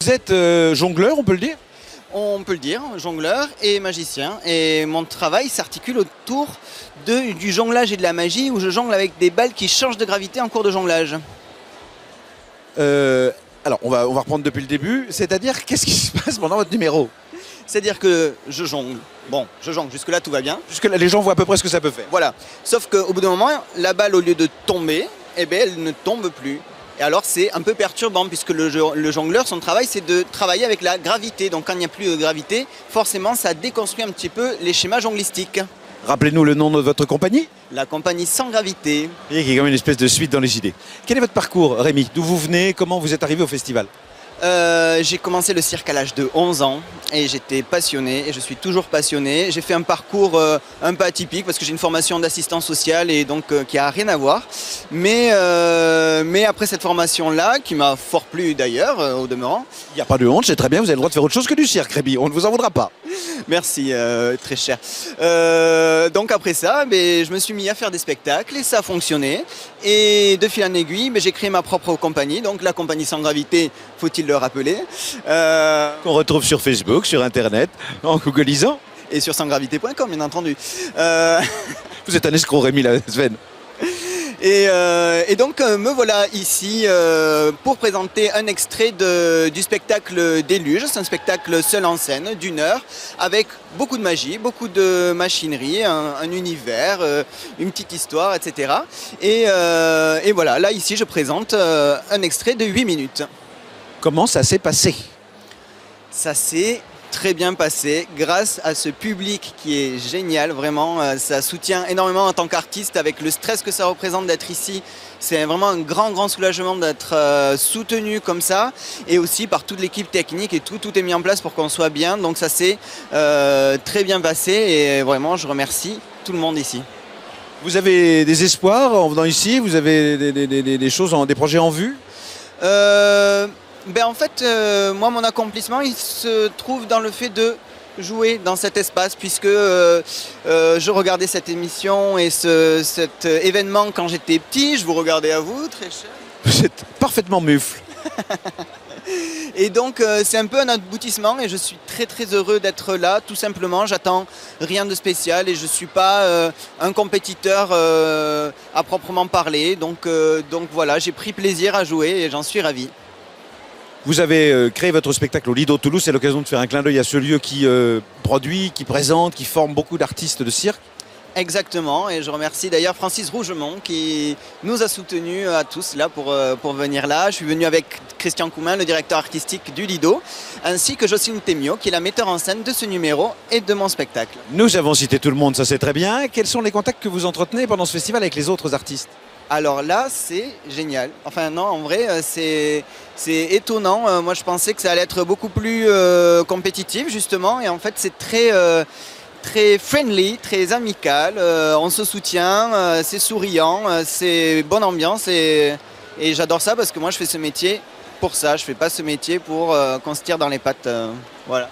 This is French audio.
Vous êtes jongleur, on peut le dire? On peut le dire, jongleur et magicien. Et mon travail s'articule autour du jonglage et de la magie, où je jongle avec des balles qui changent de gravité en cours de jonglage. Alors, on va reprendre depuis le début. C'est-à-dire, qu'est-ce qui se passe pendant votre numéro? C'est-à-dire que je jongle. Bon, je jongle, jusque-là tout va bien. Jusque-là, les gens voient à peu près ce que ça peut faire. Voilà. Sauf qu'au bout d'un moment, la balle, au lieu de tomber, eh bien, elle ne tombe plus. Et alors, c'est un peu perturbant, puisque le jongleur, son travail, c'est de travailler avec la gravité. Donc, quand il n'y a plus de gravité, forcément, ça déconstruit un petit peu les schémas jonglistiques. Rappelez-nous le nom de votre compagnie. La compagnie Sans Gravité. Et qui est comme une espèce de suite dans les idées. Quel est votre parcours, Rémi? D'où vous venez? Comment vous êtes arrivé au festival? J'ai commencé le cirque à l'âge de 11 ans et j'étais passionné et je suis toujours passionné. J'ai fait un parcours un peu atypique parce que j'ai une formation d'assistant social et donc qui a rien à voir. Mais après cette formation-là, qui m'a fort plu d'ailleurs au demeurant. Il n'y a pas de honte, c'est très bien, vous avez le droit de faire autre chose que du cirque, Rémi, on ne vous en voudra pas. Merci, très cher. Donc après ça, je me suis mis à faire des spectacles et ça a fonctionné. Et de fil en aiguille, j'ai créé ma propre compagnie, donc la compagnie Sans Gravité, faut-il le rappeler. Qu'on retrouve sur Facebook, sur Internet, en googlisant. Et sur sansgravité.com, bien entendu. Vous êtes un escroc, Rémi, là, Sven. Et donc me voilà ici pour présenter un extrait du spectacle Déluge. C'est un spectacle seul en scène d'1 heure avec beaucoup de magie, beaucoup de machinerie, un univers, une petite histoire, etc. Et voilà, là ici je présente un extrait de 8 minutes. Comment ça s'est passé? Ça s'est très bien passé grâce à ce public qui est génial, vraiment, ça soutient énormément en tant qu'artiste avec le stress que ça représente d'être ici. C'est vraiment un grand soulagement d'être soutenu comme ça et aussi par toute l'équipe technique et tout est mis en place pour qu'on soit bien. Donc ça s'est très bien passé et vraiment je remercie tout le monde ici. Vous avez des espoirs en venant ici? Vous avez des choses, des projets en vue? En fait, moi, mon accomplissement, il se trouve dans le fait de jouer dans cet espace, puisque je regardais cette émission et cet événement quand j'étais petit. Je vous regardais à vous, très cher. Vous êtes parfaitement mufle. Et donc, c'est un peu un aboutissement et je suis très heureux d'être là, tout simplement. J'attends rien de spécial et je ne suis pas un compétiteur à proprement parler. Donc voilà, j'ai pris plaisir à jouer et j'en suis ravi. Vous avez créé votre spectacle au Lido Toulouse, c'est l'occasion de faire un clin d'œil à ce lieu qui produit, qui présente, qui forme beaucoup d'artistes de cirque. Exactement, et je remercie d'ailleurs Francis Rougemont qui nous a soutenus à tous là pour venir là. Je suis venu avec Christian Coumin, le directeur artistique du Lido, ainsi que Jocelyne Temio, qui est la metteur en scène de ce numéro et de mon spectacle. Nous avons cité tout le monde, ça c'est très bien. Quels sont les contacts que vous entretenez pendant ce festival avec les autres artistes? Alors là, c'est génial. Enfin non, en vrai, c'est étonnant. Moi, je pensais que ça allait être beaucoup plus compétitif, justement. Et en fait, c'est très friendly, très amical. On se soutient, c'est souriant, c'est bonne ambiance. Et j'adore ça parce que moi, je fais ce métier pour ça. Je ne fais pas ce métier pour qu'on se tire dans les pattes. Voilà.